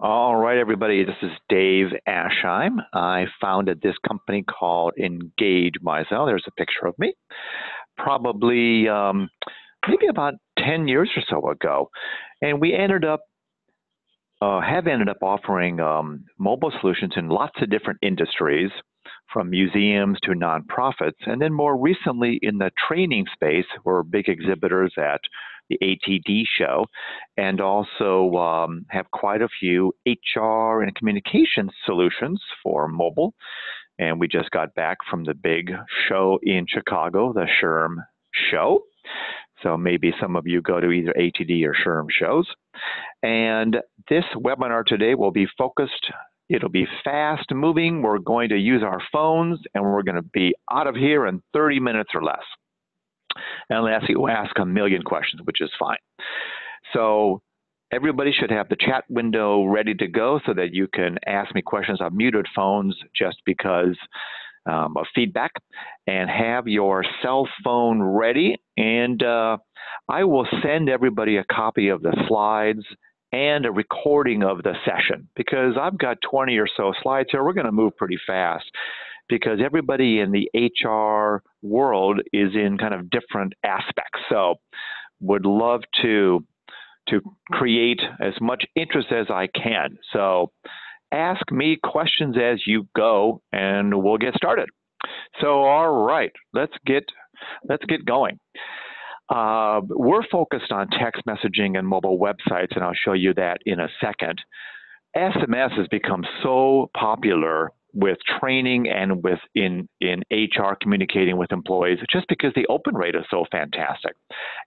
All right, everybody. This is Dave Asheim. I founded this company called Engage Myself. There's a picture of me. Probably maybe about 10 years or so ago. And we have ended up offering mobile solutions in lots of different industries, from museums to nonprofits. And then more recently in the training space, we're big exhibitors at the ATD show, and also have quite a few HR and communications solutions for mobile. And we just got back from the big show in Chicago, the SHRM show. So maybe some of you go to either ATD or SHRM shows. And this webinar today will be focused. It'll be fast moving. We're going to use our phones and we're going to be out of here in 30 minutes or less. And I'll ask a million questions, which is fine. So everybody should have the chat window ready to go so that you can ask me questions on muted phones just because of feedback, and have your cell phone ready. And I will send everybody a copy of the slides and a recording of the session, because I've got 20 or so slides here. We're going to move pretty fast because everybody in the HR world is in kind of different aspects. So would love to create as much interest as I can. So ask me questions as you go and we'll get started. So all right, let's get going. We're focused on text messaging and mobile websites, and I'll show you that in a second. SMS has become so popular with training and in HR communicating with employees, just because the open rate is so fantastic.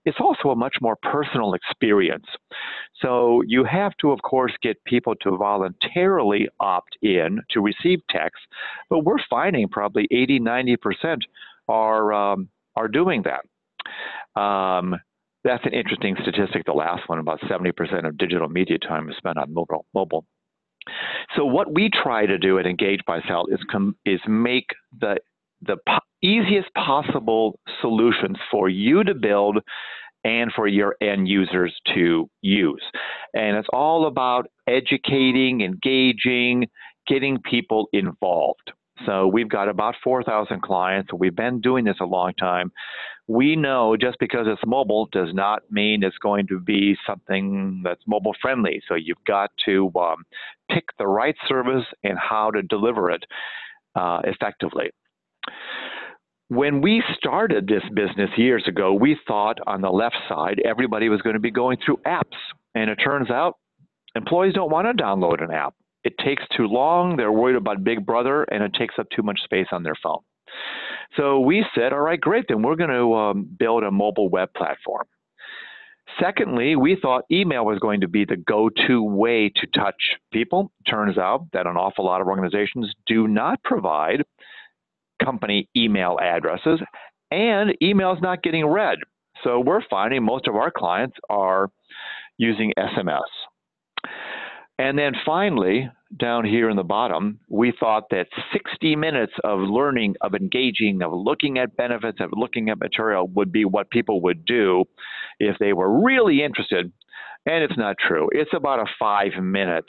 It's also a much more personal experience. So you have to, of course, get people to voluntarily opt in to receive text, but we're finding probably 80–90% are doing that. That's an interesting statistic, the last one. About 70% of digital media time is spent on mobile. So what we try to do at Engage Myself is make the easiest possible solutions for you to build and for your end users to use. And it's all about educating, engaging, getting people involved. So we've got about 4,000 clients. We've been doing this a long time. We know just because it's mobile does not mean it's going to be something that's mobile friendly. So you've got to pick the right service and how to deliver it effectively. When we started this business years ago, we thought on the left side, everybody was going to be going through apps. And it turns out employees don't want to download an app. It takes too long, they're worried about Big Brother, and it takes up too much space on their phone. So we said, all right, great, then we're going to build a mobile web platform. Secondly, we thought email was going to be the go-to way to touch people. Turns out that an awful lot of organizations do not provide company email addresses, and email is not getting read. So we're finding most of our clients are using SMS. And then finally, down here in the bottom, we thought that 60 minutes of learning, of engaging, of looking at benefits, of looking at material would be what people would do if they were really interested. And it's not true. It's about a 5-minute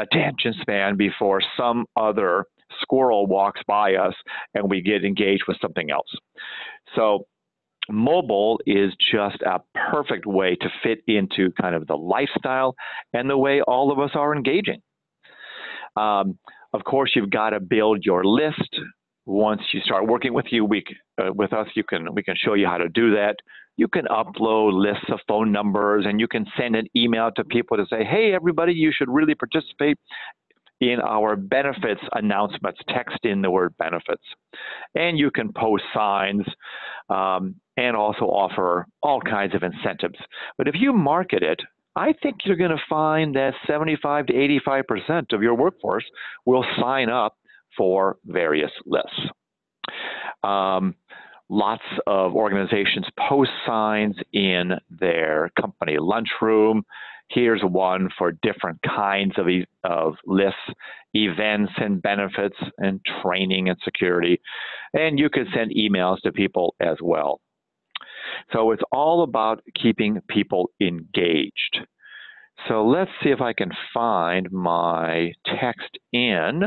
attention span before some other squirrel walks by us and we get engaged with something else. So mobile is just a perfect way to fit into kind of the lifestyle and the way all of us are engaging. Of course, you've got to build your list. Once you start working with us, we can show you how to do that. You can upload lists of phone numbers, and you can send an email to people to say, hey, everybody, you should really participate in our benefits announcements. Text in the word benefits. And you can post signs and also offer all kinds of incentives. But if you market it, I think you're going to find that 75 to 85% of your workforce will sign up for various lists. Lots of organizations post signs in their company lunchroom. Here's one for different kinds of lists, events and benefits and training and security. And you can send emails to people as well. So it's all about keeping people engaged. So let's see if I can find my text in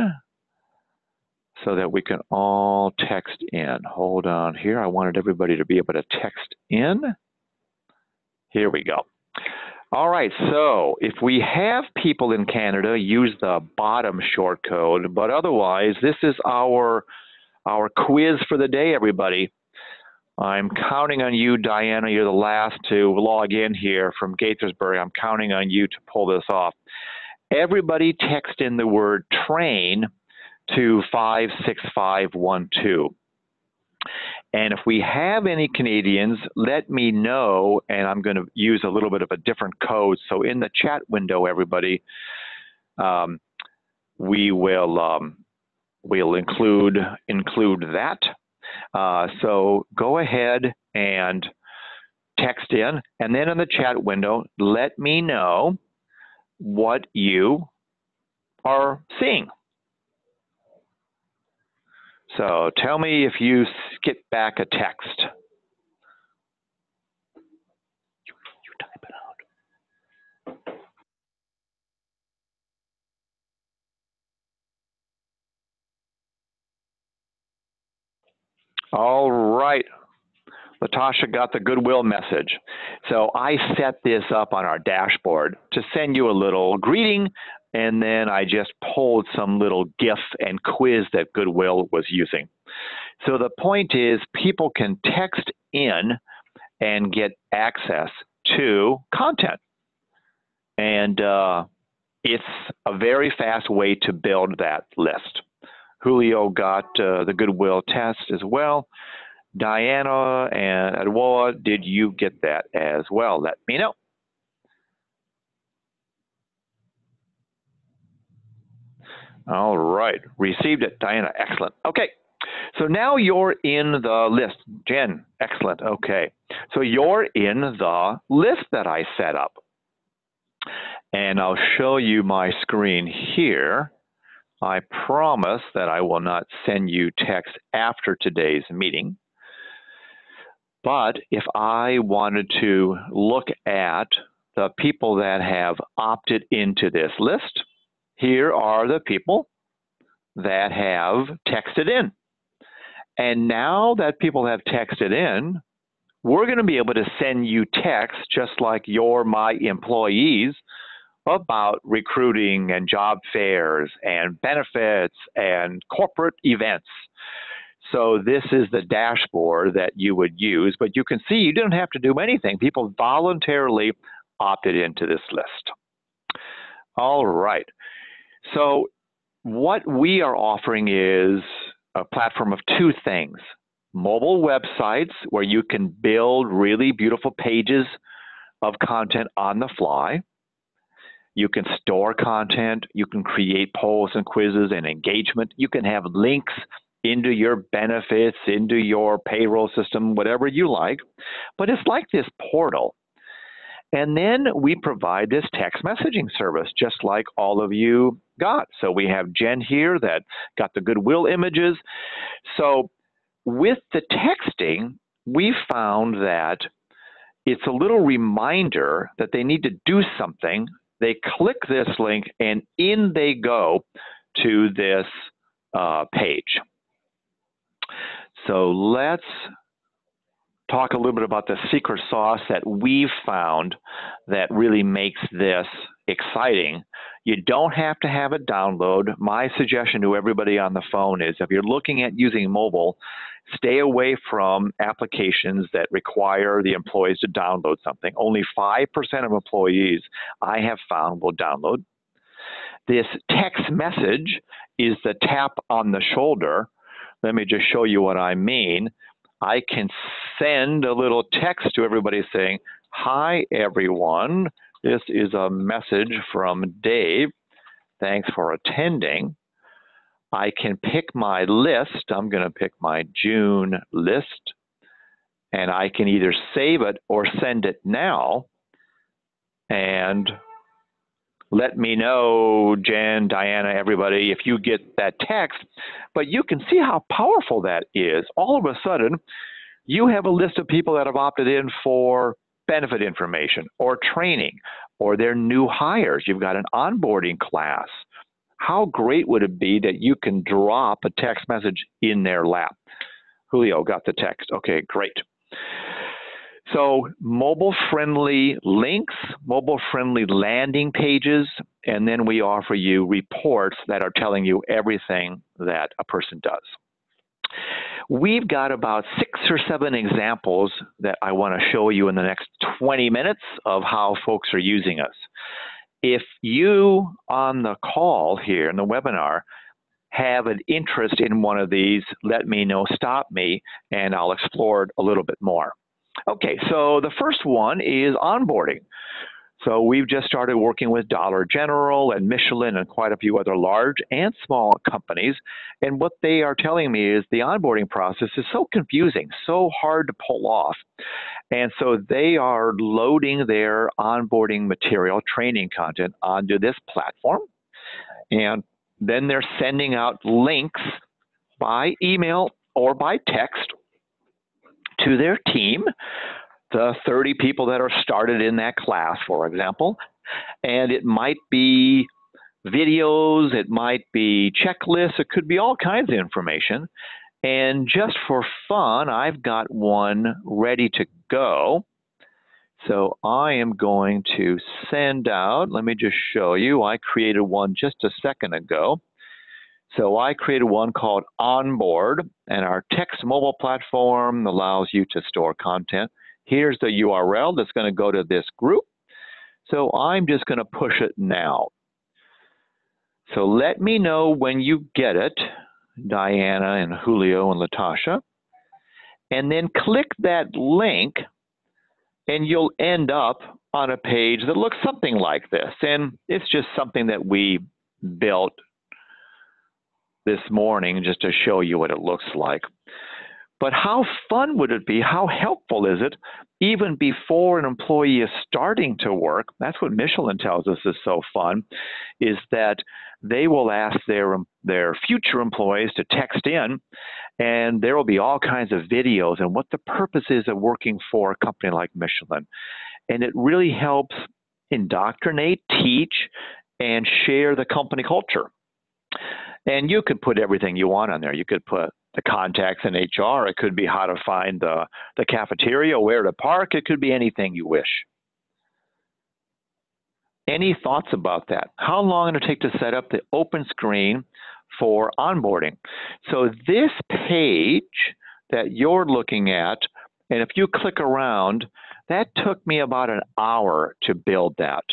so that we can all text in. Hold on here. I wanted everybody to be able to text in. Here we go. All right, so if we have people in Canada, use the bottom short code, but otherwise, this is our quiz for the day, everybody. I'm counting on you, Diana. You're the last to log in here from Gaithersburg. I'm counting on you to pull this off. Everybody text in the word train to 56512. And if we have any Canadians, let me know, and I'm going to use a little bit of a different code. So in the chat window, everybody, we'll include that. So go ahead and text in, and then in the chat window, let me know what you are seeing. So tell me if you skip back a text. You type it out. All right. Latasha got the goodwill message. So I set this up on our dashboard to send you a little greeting, and then I just pulled some little GIF and quiz that Goodwill was using. So the point is, people can text in and get access to content. And it's a very fast way to build that list. Julio got the Goodwill test as well. Diana and Adwoa, did you get that as well? Let me know. All right, received it, Diana, excellent. Okay, so now you're in the list. Jen, excellent, okay. So you're in the list that I set up. And I'll show you my screen here. I promise that I will not send you text after today's meeting. But if I wanted to look at the people that have opted into this list, here are the people that have texted in. And now that people have texted in, we're going to be able to send you text just like you're my employees about recruiting and job fairs and benefits and corporate events. So this is the dashboard that you would use, but you can see you didn't have to do anything. People voluntarily opted into this list. All right. So what we are offering is a platform of two things. Mobile websites where you can build really beautiful pages of content on the fly. You can store content. You can create polls and quizzes and engagement. You can have links into your benefits, into your payroll system, whatever you like. But it's like this portal. And then we provide this text messaging service, just like all of you got. So we have Jen here that got the Goodwill images. So with the texting, we found that it's a little reminder that they need to do something. They click this link, and in they go to this page. So let's talk a little bit about the secret sauce that we've found that really makes this exciting. You don't have to have it download. My suggestion to everybody on the phone is if you're looking at using mobile, stay away from applications that require the employees to download something. Only 5% of employees I have found will download. This text message is the tap on the shoulder. Let me just show you what I mean. I can send a little text to everybody saying, "Hi, everyone. This is a message from Dave. Thanks for attending." I can pick my list. I'm going to pick my June list, and I can either save it or send it now. And let me know, Jen, Diana, everybody, if you get that text. But you can see how powerful that is. All of a sudden, you have a list of people that have opted in for benefit information or training or they're new hires. You've got an onboarding class. How great would it be that you can drop a text message in their lap? Julio got the text. Okay, great. So mobile-friendly links, mobile-friendly landing pages, and then we offer you reports that are telling you everything that a person does. We've got about 6 or 7 examples that I want to show you in the next 20 minutes of how folks are using us. If you on the call here in the webinar have an interest in one of these, let me know, stop me, and I'll explore it a little bit more. Okay, so the first one is onboarding. So we've just started working with Dollar General and Michelin and quite a few other large and small companies. And what they are telling me is the onboarding process is so confusing, so hard to pull off. And so they are loading their onboarding material, training content onto this platform. And then they're sending out links by email or by text to their team, the 30 people that are started in that class, for example. And it might be videos, it might be checklists, it could be all kinds of information. And just for fun, I've got one ready to go. So I am going to send out, let me just show you, I created one just a second ago. So I created one called Onboard, and our text mobile platform allows you to store content. Here's the URL that's going to go to this group. So I'm just going to push it now. So let me know when you get it, Diana and Julio and Latasha, and then click that link and you'll end up on a page that looks something like this. And it's just something that we built this morning just to show you what it looks like. But how fun would it be? How helpful is it even before an employee is starting to work? That's what Michelin tells us is so fun, is that they will ask their future employees to text in, and there will be all kinds of videos and what the purpose is of working for a company like Michelin. And it really helps indoctrinate, teach, and share the company culture. And you could put everything you want on there. You could put the contacts in HR. It could be how to find the cafeteria, where to park. It could be anything you wish. Any thoughts about that? How long did it take to set up the open screen for onboarding? So this page that you're looking at, and if you click around, that took me about an hour to build that.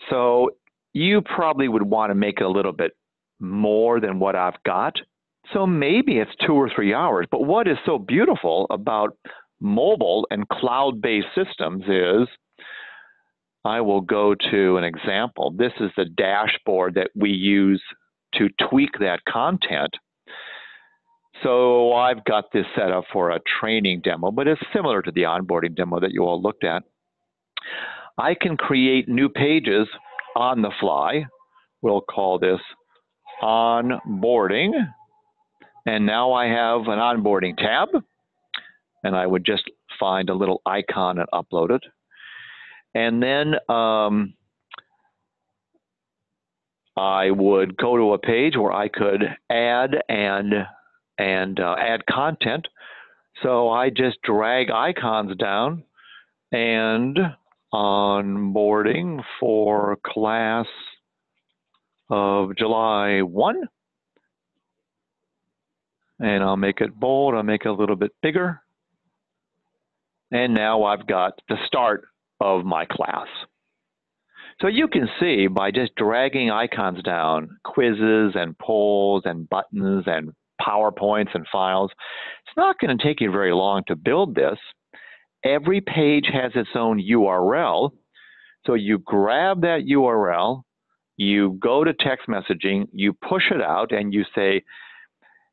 So you probably would want to make it a little bit more than what I've got. So maybe it's 2 or 3 hours. But what is so beautiful about mobile and cloud-based systems is, I will go to an example. This is the dashboard that we use to tweak that content. So I've got this set up for a training demo, but it's similar to the onboarding demo that you all looked at. I can create new pages on the fly. We'll call this onboarding. And now I have an onboarding tab, and I would just find a little icon and upload it. And then I would go to a page where I could add and add content. So I just drag icons down, and onboarding for class of July 1. And I'll make it bold, I'll make it a little bit bigger. And now I've got the start of my class. So you can see by just dragging icons down, quizzes and polls and buttons and PowerPoints and files, it's not going to take you very long to build this. Every page has its own URL. So you grab that URL, you go to text messaging, you push it out, and you say,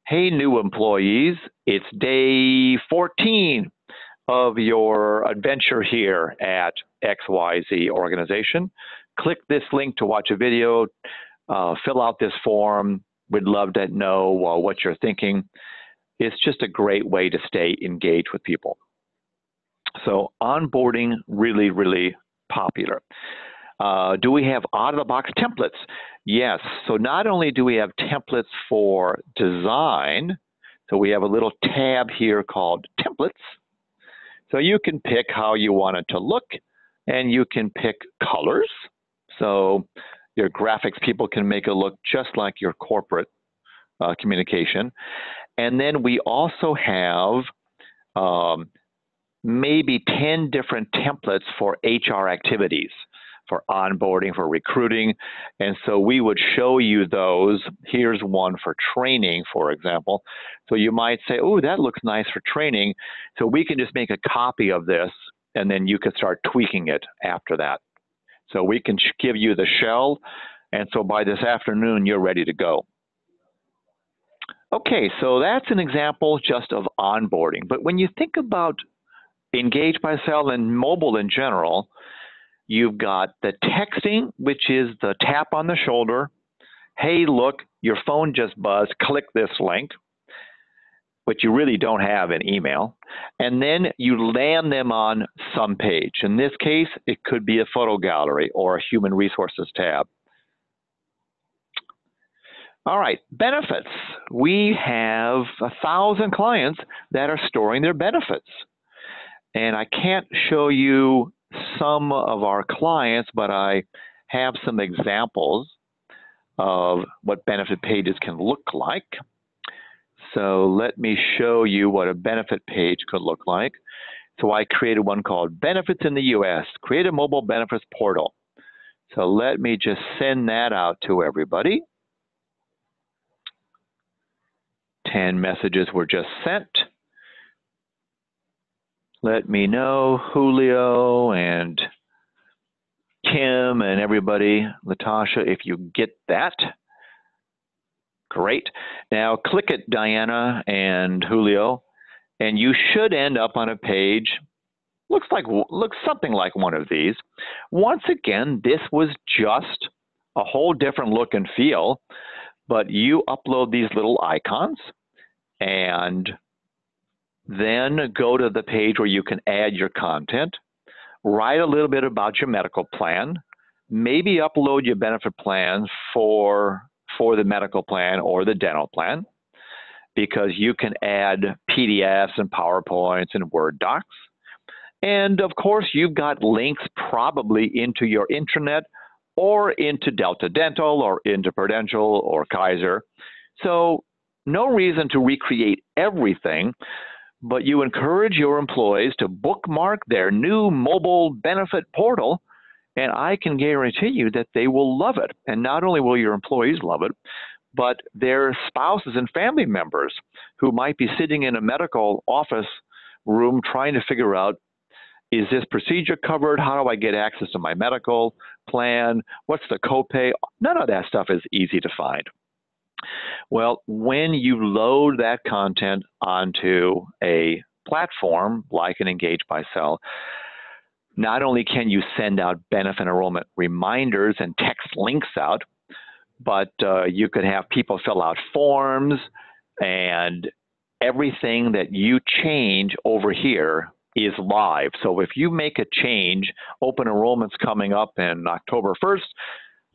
hey, new employees, it's day 14 of your adventure here at XYZ organization. Click this link to watch a video, fill out this form. We'd love to know what you're thinking. It's just a great way to stay engaged with people. So onboarding, really, really popular. Do we have out-of-the-box templates? Yes. So not only do we have templates for design, so we have a little tab here called templates. So you can pick how you want it to look, and you can pick colors. So your graphics people can make it look just like your corporate communication. And then we also have maybe 10 different templates for HR activities, for onboarding, for recruiting. And so we would show you those. Here's one for training, for example. So you might say, oh, that looks nice for training. So we can just make a copy of this, and then you can start tweaking it after that. So we can give you the shell, and so by this afternoon, you're ready to go. Okay, so that's an example just of onboarding. But when you think about Engage by Cell and mobile in general, you've got the texting, which is the tap on the shoulder. Hey, look, your phone just buzzed, click this link, which you really don't have in email. And then you land them on some page. In this case, it could be a photo gallery or a human resources tab. All right, benefits. We have 1,000 clients that are storing their benefits. And I can't show you some of our clients, but I have some examples of what benefit pages can look like. So let me show you what a benefit page could look like. So I created one called Benefits in the US, create a mobile benefits portal. So let me just send that out to everybody. 10 messages were just sent. Let me know, Julio and Kim and everybody, Latasha, if you get that. Great. Now click it, Diana and Julio, and you should end up on a page. Looks something like one of these. Once again, this was just a whole different look and feel, but you upload these little icons and then go to the page where you can add your content, write a little bit about your medical plan, maybe upload your benefit plan for the medical plan or the dental plan, because you can add PDFs and PowerPoints and Word docs. And of course, you've got links probably into your intranet or into Delta Dental or into Prudential or Kaiser. So no reason to recreate everything, but you encourage your employees to bookmark their new mobile benefit portal, and I can guarantee you that they will love it. And not only will your employees love it, but their spouses and family members who might be sitting in a medical office room trying to figure out, is this procedure covered? How do I get access to my medical plan? What's the copay? None of that stuff is easy to find. Well, when you load that content onto a platform like an Engage by Cell, not only can you send out benefit enrollment reminders and text links out, but you could have people fill out forms, and everything that you change over here is live. So if you make a change, open enrollment's coming up in October 1st,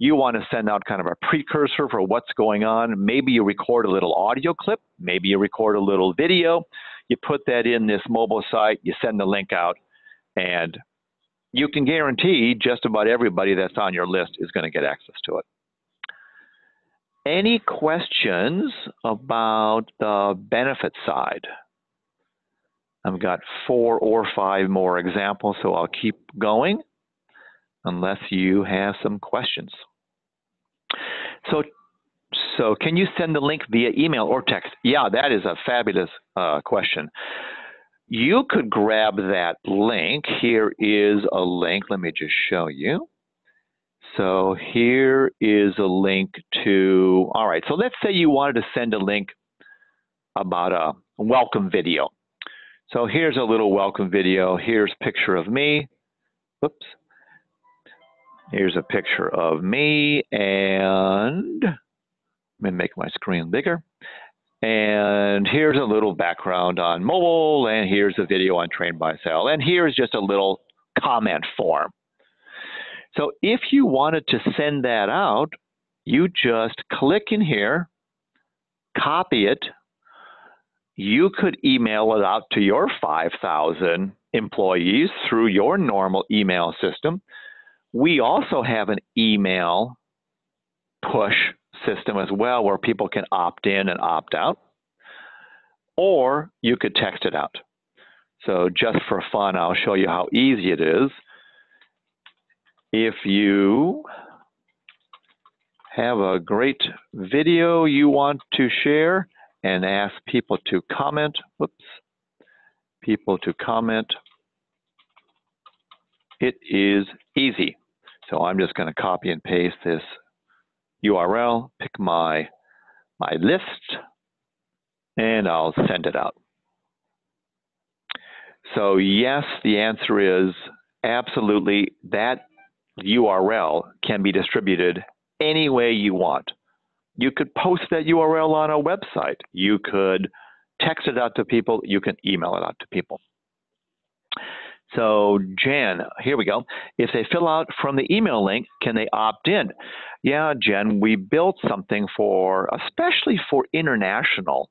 you want to send out kind of a precursor for what's going on. Maybe you record a little audio clip, maybe you record a little video, you put that in this mobile site, you send the link out, and you can guarantee just about everybody that's on your list is going to get access to it. Any questions about the benefit side? I've got 4 or 5 more examples, so I'll keep going unless you have some questions. So can you send the link via email or text? Yeah, that is a fabulous question. You could grab that link. Here is a link. Let me just show you. So here is a link to, all right, so let's say you wanted to send a link about a welcome video. So here's a little welcome video. Here's a picture of me. Whoops. Here's a picture of me, and let me make my screen bigger. And here's a little background on mobile, and here's a video on Trained by Cell, and here's just a little comment form. So if you wanted to send that out, you just click in here, copy it. You could email it out to your 5,000 employees through your normal email system. We also have an email push system as well where people can opt in and opt out. Or you could text it out. So just for fun, I'll show you how easy it is. If you have a great video you want to share and ask people to comment, it is easy. So I'm just going to copy and paste this URL, pick my list, and I'll send it out. So yes, the answer is absolutely. That URL can be distributed any way you want. You could post that URL on a website. You could text it out to people. You can email it out to people. So Jen, here we go. If they fill out from the email link, can they opt in? Yeah, Jen, we built something especially for international,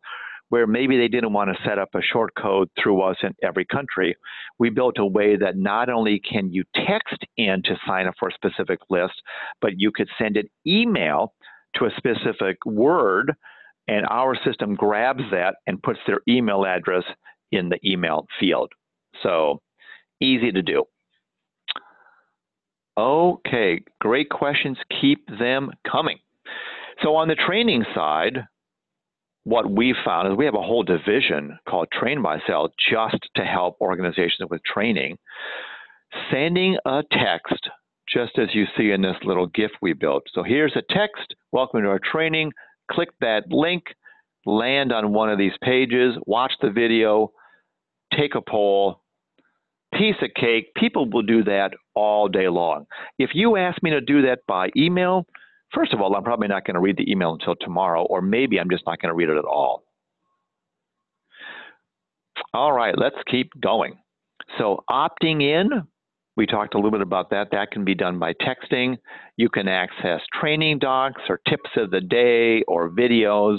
where maybe they didn't want to set up a short code through us in every country. We built a way that not only can you text in to sign up for a specific list, but you could send an email to a specific word, and our system grabs that and puts their email address in the email field. So easy to do. Okay, great questions. Keep them coming. So on the training side, what we found is we have a whole division called Train by Sale just to help organizations with training. Sending a text, just as you see in this little GIF we built. So here's a text, welcome to our training. Click that link, land on one of these pages, watch the video, take a poll, piece of cake. People will do that all day long. If you ask me to do that by email, first of all, I'm probably not going to read the email until tomorrow, or maybe I'm just not going to read it at all. All right, let's keep going. So opting in, we talked a little bit about that. That can be done by texting. You can access training docs or tips of the day or videos.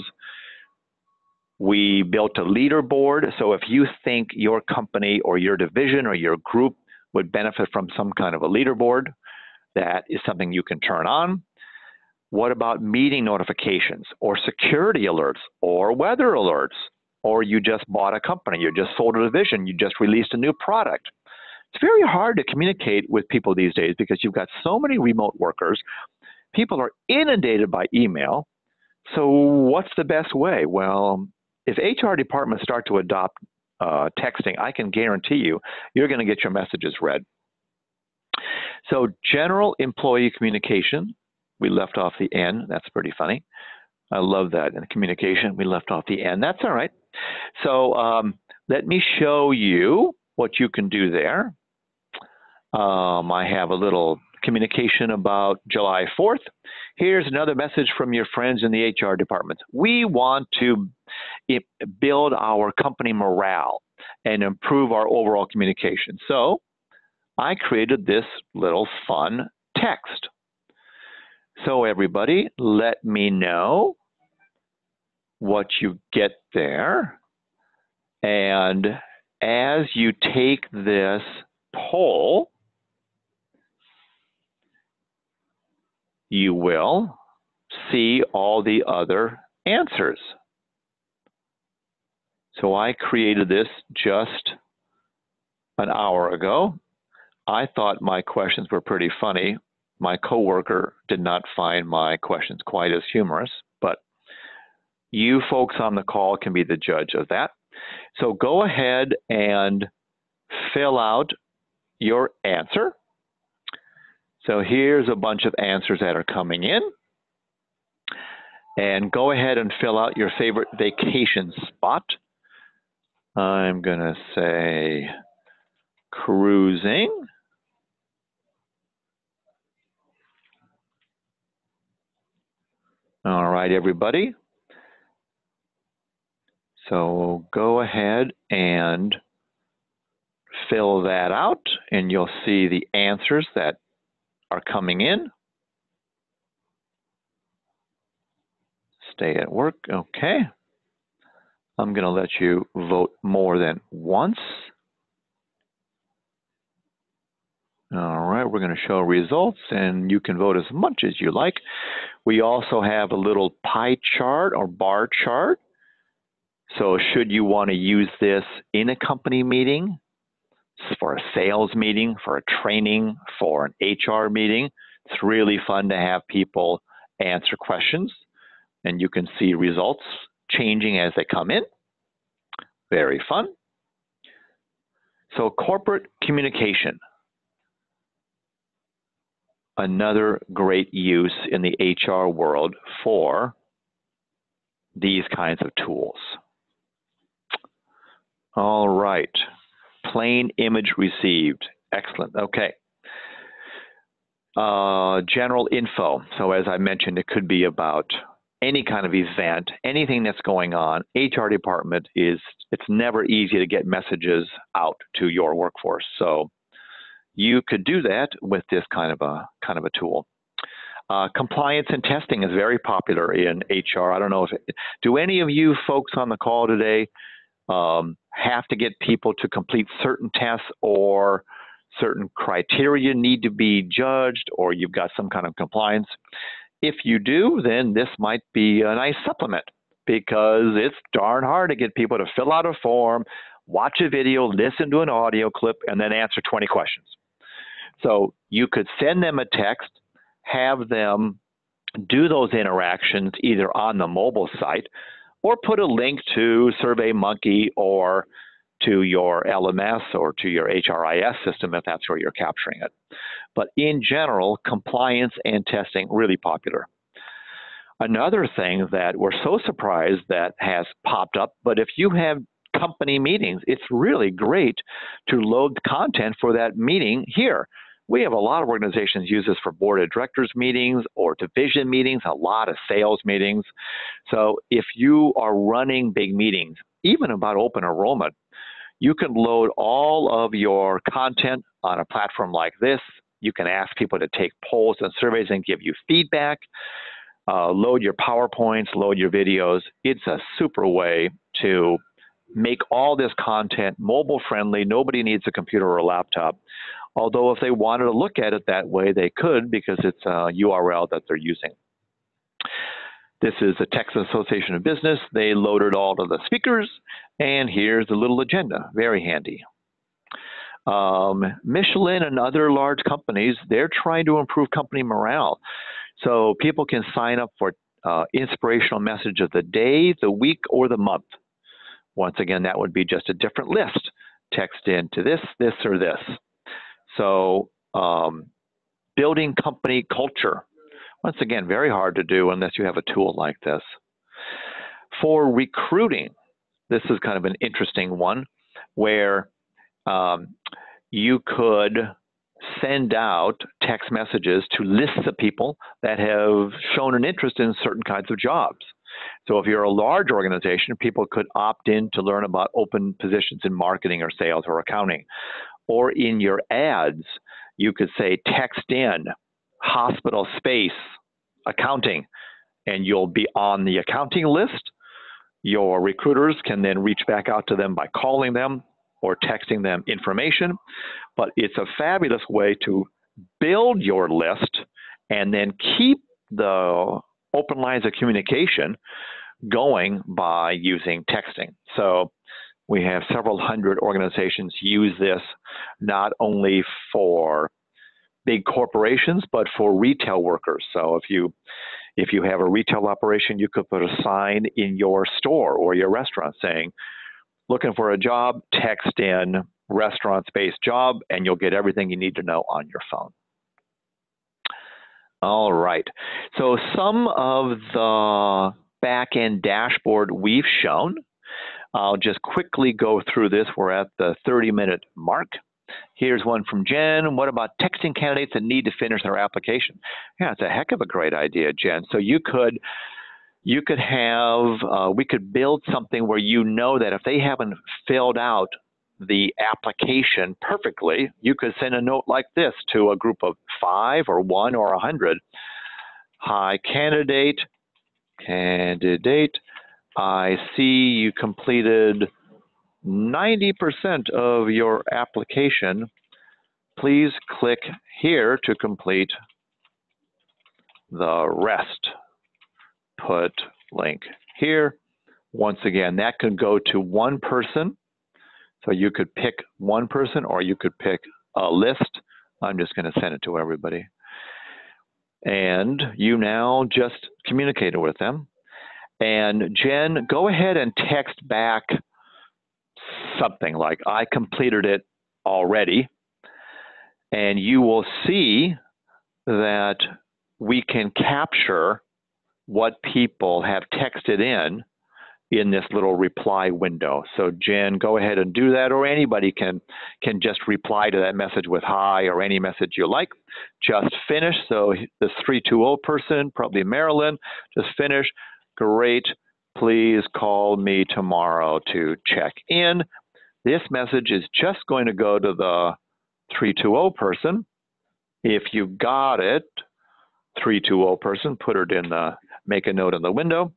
We built a leaderboard. So if you think your company or your division or your group would benefit from some kind of a leaderboard, that is something you can turn on. What about meeting notifications or security alerts or weather alerts? Or you just bought a company, you just sold a division, you just released a new product. It's very hard to communicate with people these days because you've got so many remote workers. People are inundated by email. So what's the best way? Well, if HR departments start to adopt texting, I can guarantee you're going to get your messages read. So general employee communication, we left off the N. That's pretty funny. I love that. And communication, we left off the N. That's all right. So let me show you what you can do there. I have a little communication about July 4th. Here's another message from your friends in the HR department. We want to build our company morale and improve our overall communication. So I created this little fun text. So everybody, let me know what you get there. And as you take this poll, you will see all the other answers. So I created this just an hour ago. I thought my questions were pretty funny. My coworker did not find my questions quite as humorous, but you folks on the call can be the judge of that. So go ahead and fill out your answer. So here's a bunch of answers that are coming in. And go ahead and fill out your favorite vacation spot. I'm going to say cruising. All right, everybody. So go ahead and fill that out, and you'll see the answers that are coming in. Stay at work. Okay. I'm going to let you vote more than once. All right, we're going to show results, and you can vote as much as you like. We also have a little pie chart or bar chart. So should you want to use this in a company meeting, for a sales meeting, for a training, for an HR meeting, it's really fun to have people answer questions, and you can see results changing as they come in. Very fun. So corporate communication. Another great use in the HR world for these kinds of tools. All right. Plain image received. Excellent. Okay. General info. So as I mentioned, it could be about any kind of event, anything that's going on. HR department it's never easy to get messages out to your workforce. So you could do that with this kind of a tool. Compliance and testing is very popular in HR. I don't know do any of you folks on the call today have to get people to complete certain tests, or certain criteria need to be judged, or you've got some kind of compliance? If you do, then this might be a nice supplement, because it's darn hard to get people to fill out a form, watch a video, listen to an audio clip, and then answer 20 questions. So you could send them a text, have them do those interactions either on the mobile site, or put a link to SurveyMonkey or to your LMS or to your HRIS system if that's where you're capturing it. But in general, compliance and testing, really popular. Another thing that we're so surprised that has popped up, but if you have company meetings, it's really great to load content for that meeting here. We have a lot of organizations use this for board of directors meetings or division meetings, a lot of sales meetings. So if you are running big meetings, even about open enrollment, you can load all of your content on a platform like this. You can ask people to take polls and surveys and give you feedback. Load your PowerPoints, load your videos. It's a super way to make all this content mobile friendly. Nobody needs a computer or a laptop. Although if they wanted to look at it that way, they could, because it's a URL that they're using. This is the Texas Association of Business. They loaded all of the speakers, and here's a little agenda. Very handy. Michelin and other large companies, they're trying to improve company morale. So people can sign up for inspirational message of the day, the week, or the month. Once again, that would be just a different list. Text into this, this, or this. So building company culture. Once again, very hard to do unless you have a tool like this. For recruiting, this is kind of an interesting one where you could send out text messages to lists of people that have shown an interest in certain kinds of jobs. So if you're a large organization, people could opt in to learn about open positions in marketing or sales or accounting. Or in your ads, you could say text in hospital space accounting, and you'll be on the accounting list. Your recruiters can then reach back out to them by calling them or texting them information. But it's a fabulous way to build your list and then keep the open lines of communication going by using texting. So we have several hundred organizations use this not only for big corporations, but for retail workers. So if you have a retail operation, you could put a sign in your store or your restaurant saying, looking for a job, text in restaurant space job, and you'll get everything you need to know on your phone. All right. So some of the back-end dashboard we've shown, I'll just quickly go through this. We're at the 30-minute mark. Here's one from Jen. What about texting candidates that need to finish their application? Yeah, it's a heck of a great idea, Jen. So we could build something where you know that if they haven't filled out the application perfectly, you could send a note like this to a group of 5 or 1 or 100. Hi, candidate, I see you completed 90% of your application. Please click here to complete the rest. Put link here. Once again, that could go to one person. So you could pick one person or you could pick a list. I'm just going to send it to everybody. And you now just communicated with them. And Jen, go ahead and text back something like, I completed it already. And you will see that we can capture what people have texted in this little reply window. So Jen, go ahead and do that, or anybody can just reply to that message with hi or any message you like. Just finish. So this 320 person, probably Marilyn, just finish. Great. Please call me tomorrow to check in. This message is just going to go to the 320 person. If you got it, 320 person, put it in the, make a note in the window.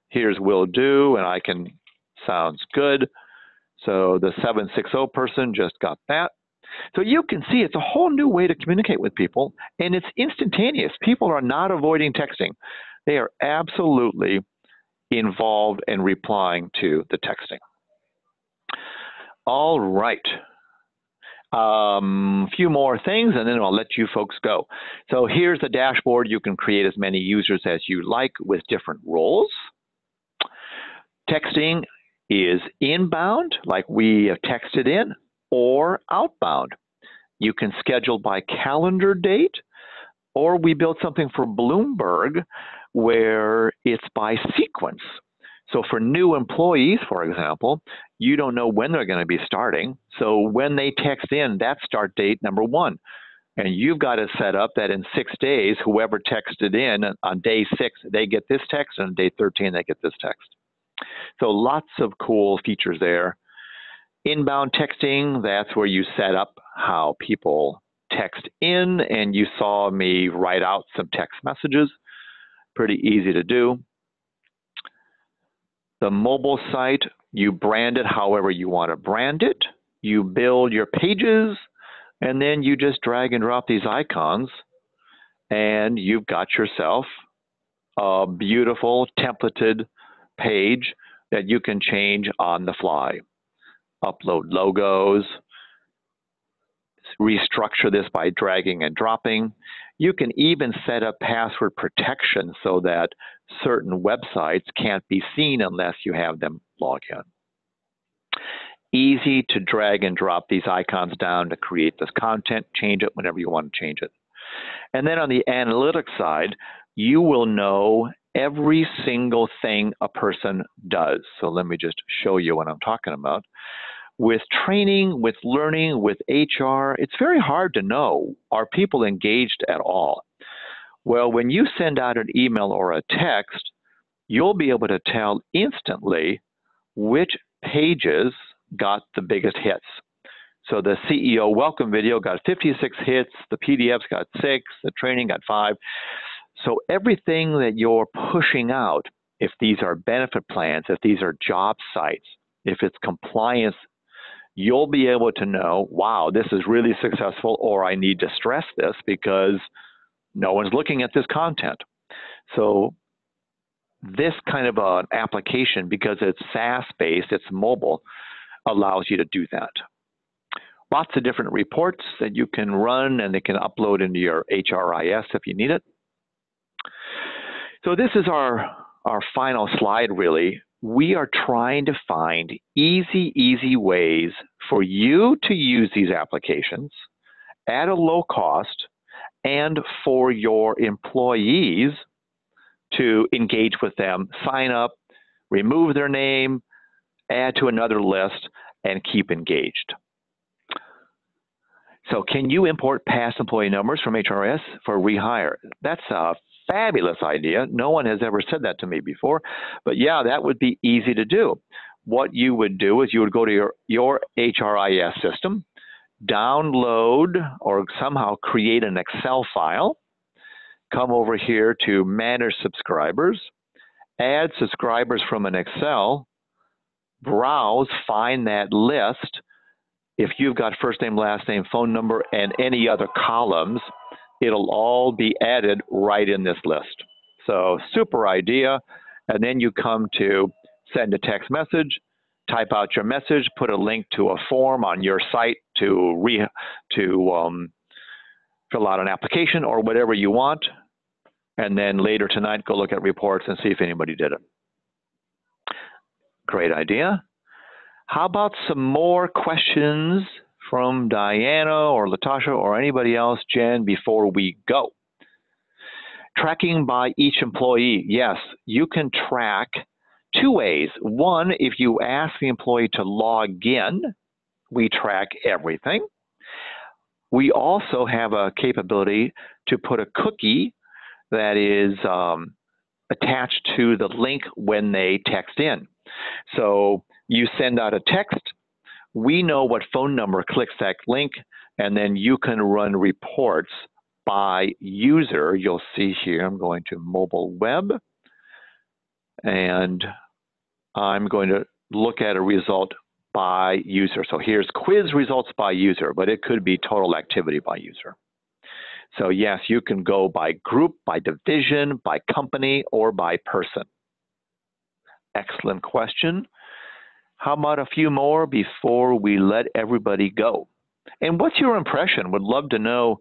Here's will do, and I can, sounds good. So the 760 person just got that. So you can see it's a whole new way to communicate with people, and it's instantaneous. People are not avoiding texting. They are absolutely involved in replying to the texting. All right. A few more things, and then I'll let you folks go. So here's the dashboard. You can create as many users as you like with different roles. Texting is inbound, like we have texted in, or outbound. You can schedule by calendar date, or we built something for Bloomberg where it's by sequence. So for new employees, for example, you don't know when they're going to be starting. So when they text in, that's start date number 1. And you've got to set up that in 6 days, whoever texted in on day 6, they get this text, and on day 13, they get this text. So lots of cool features there. Inbound texting, that's where you set up how people text in, and you saw me write out some text messages. Pretty easy to do. The mobile site, you brand it however you want to brand it. You build your pages, and then you just drag and drop these icons, and you've got yourself a beautiful templated page that you can change on the fly. Upload logos, restructure this by dragging and dropping. You can even set up password protection so that certain websites can't be seen unless you have them log in. Easy to drag and drop these icons down to create this content, change it whenever you want to change it. And then on the analytics side, you will know every single thing a person does. So let me just show you what I'm talking about. With training, with learning, with HR, it's very hard to know, are people engaged at all? Well, when you send out an email or a text, you'll be able to tell instantly which pages got the biggest hits. So the CEO welcome video got 56 hits, the PDFs got 6, the training got 5. So everything that you're pushing out, if these are benefit plans, if these are job sites, if it's compliance, you'll be able to know, wow, this is really successful, or I need to stress this because no one's looking at this content. So this kind of an application, because it's SaaS-based, it's mobile, allows you to do that. Lots of different reports that you can run, and they can upload into your HRIS if you need it. So this is our final slide, really. We are trying to find easy ways for you to use these applications at a low cost and for your employees to engage with them, sign up, remove their name, add to another list, and keep engaged. So can you import past employee numbers from HRIS for rehire? That's a fabulous idea. No one has ever said that to me before, but yeah, that would be easy to do. what you would do is you would go to your HRIS system, download or somehow create an Excel file, come over here to Manage Subscribers, add subscribers from an Excel, browse, find that list. If you've got first name, last name, phone number, and any other columns, it'll all be added right in this list. So super idea. And then you come to send a text message, type out your message, put a link to a form on your site to fill out an application or whatever you want. And then later tonight, go look at reports and see if anybody did it. Great idea. How about some more questions from Diana or Latasha or anybody else, Jen, before we go? Tracking by each employee. Yes, you can track two ways. One, if you ask the employee to log in, we track everything. We also have a capability to put a cookie that is attached to the link when they text in. So you send out a text, we know what phone number clicks that link, and then you can run reports by user. You'll see here, I'm going to mobile web, and I'm going to look at a result by user. So here's quiz results by user, but it could be total activity by user. So yes, you can go by group, by division, by company, or by person. Excellent question. How about a few more before we let everybody go? And what's your impression? Would love to know,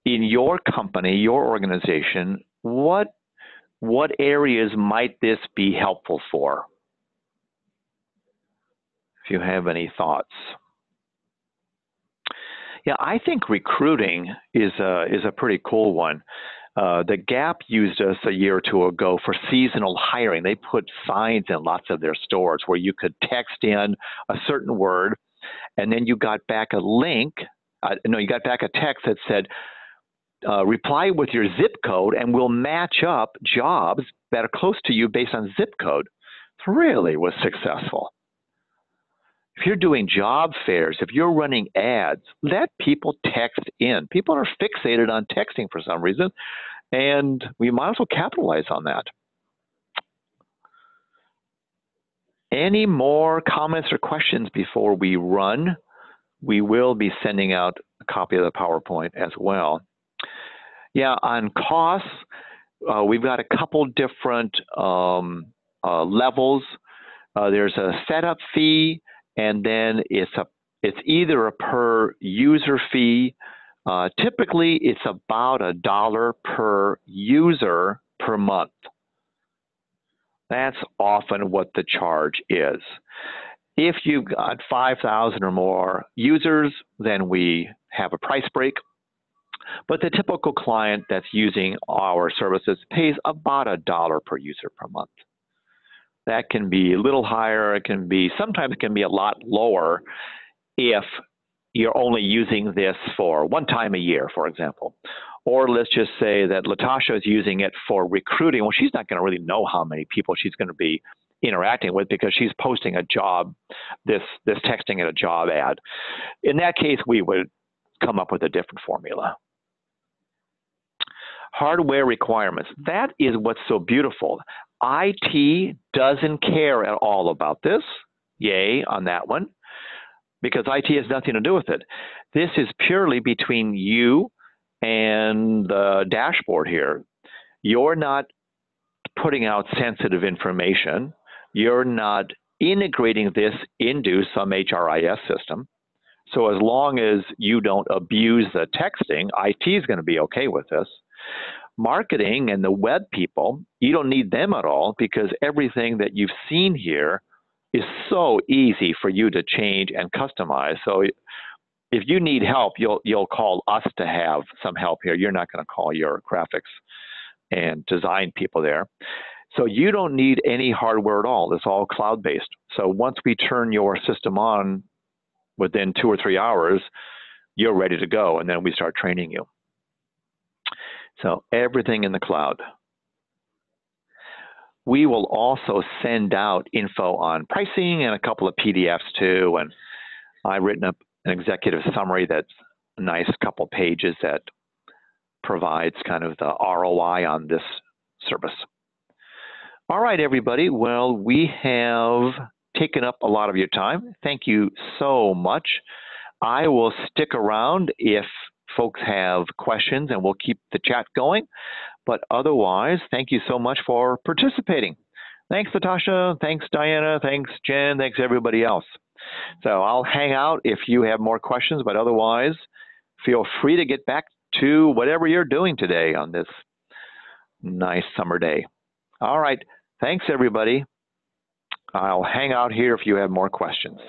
in your company, your organization, what areas might this be helpful for? If you have any thoughts. Yeah, I think recruiting is a pretty cool one. The Gap used us a year or two ago for seasonal hiring. They put signs in lots of their stores where you could text in a certain word, and then you got back a link. You got back a text that said, reply with your zip code, and we'll match up jobs that are close to you based on zip code. It really was successful. If you're doing job fairs, if you're running ads, let people text in. People are fixated on texting for some reason, and we might as well capitalize on that. Any more comments or questions before we run? We will be sending out a copy of the PowerPoint as well. Yeah, on costs, we've got a couple different levels. There's a setup fee, and then it's either a per user fee. Typically, it's about $1 per user per month. That's often what the charge is. If you've got 5,000 or more users, then we have a price break. But the typical client that's using our services pays about $1 per user per month. That can be a little higher. Sometimes it can be a lot lower if you're only using this for one time a year, for example. Or let's just say that Latasha is using it for recruiting. Well, she's not going to really know how many people she's going to be interacting with because she's posting a job, this texting at a job ad. In that case, we would come up with a different formula. Hardware requirements. That is what's so beautiful. IT doesn't care at all about this. Yay on that one, because IT has nothing to do with it. This is purely between you and the dashboard here. You're not putting out sensitive information. You're not integrating this into some HRIS system. So as long as you don't abuse the texting, IT is going to be okay with this. Marketing and the web people, you don't need them at all because everything that you've seen here is so easy for you to change and customize. So if you need help, you'll call us to have some help here. You're not going to call your graphics and design people there. So you don't need any hardware at all. It's all cloud-based. So once we turn your system on within 2 or 3 hours, you're ready to go, and then we start training you. So everything in the cloud. we will also send out info on pricing and a couple of PDFs too. And I've written up an executive summary that's a nice couple pages that provides kind of the ROI on this service. All right, everybody. Well, we have taken up a lot of your time. Thank you so much. I will stick around if folks have questions, and we'll keep the chat going. But otherwise, thank you so much for participating. Thanks, Natasha. Thanks, Diana. Thanks, Jen. Thanks, everybody else. So I'll hang out if you have more questions, but otherwise, feel free to get back to whatever you're doing today on this nice summer day. All right. Thanks, everybody. I'll hang out here if you have more questions.